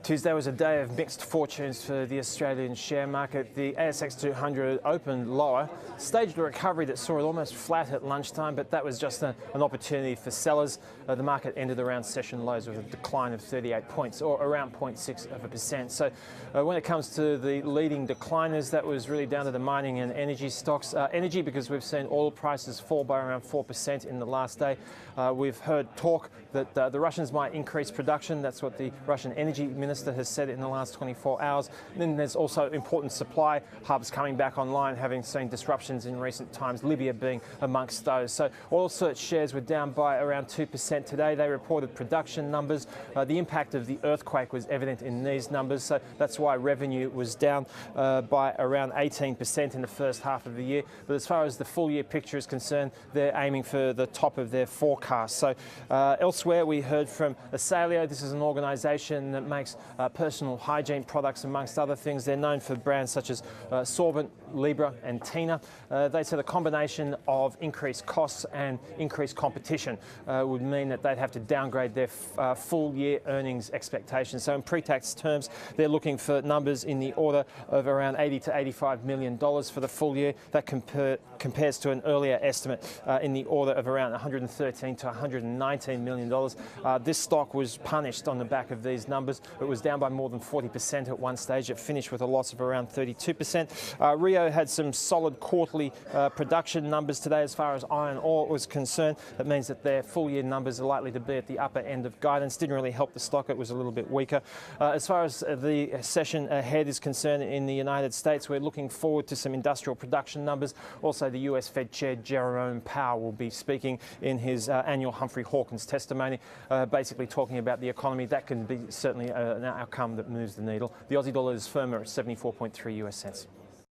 Tuesday was a day of mixed fortunes for the Australian share market. The ASX 200 opened lower, staged a recovery that saw it almost flat at lunchtime, but that was just an opportunity for sellers. The market ended around session lows with a decline of 38 points, or around 0.6%. So when it comes to the leading decliners, that was really down to the mining and energy stocks. Energy, because we've seen oil prices fall by around 4% in the last day. We've heard talk that the Russians might increase production. That's what the Russian energy minister has said in the last 24 hours. And then there's also important supply hubs coming back online, having seen disruptions in recent times, Libya being amongst those. So oil search shares were down by around 2% today. They reported production numbers. The impact of the earthquake was evident in these numbers, so that's why revenue was down by around 18% in the first half of the year. But as far as the full year picture is concerned, they're aiming for the top of their forecast. So elsewhere, we heard from Asaleo. This is an organisation that makes personal hygiene products, amongst other things. They're known for brands such as Sorbent, Libra and Tina. They said a combination of increased costs and increased competition would mean that they'd have to downgrade their full year earnings expectations. So in pre-tax terms, they're looking for numbers in the order of around $80 to $85 million for the full year. That compares to an earlier estimate in the order of around $113 to $119 million. This stock was punished on the back of these numbers. It was down by more than 40% at one stage. It finished with a loss of around 32%. Rio had some solid quarterly production numbers today as far as iron ore was concerned. That means that their full year numbers are likely to be at the upper end of guidance. Didn't really help the stock. It was a little bit weaker. As far as the session ahead is concerned in the United States, we're looking forward to some industrial production numbers. Also, the US Fed Chair Jerome Powell will be speaking in his annual Humphrey Hawkins testimony, basically talking about the economy. That can be certainly an outcome that moves the needle. The Aussie dollar is firmer at 74.3 US cents.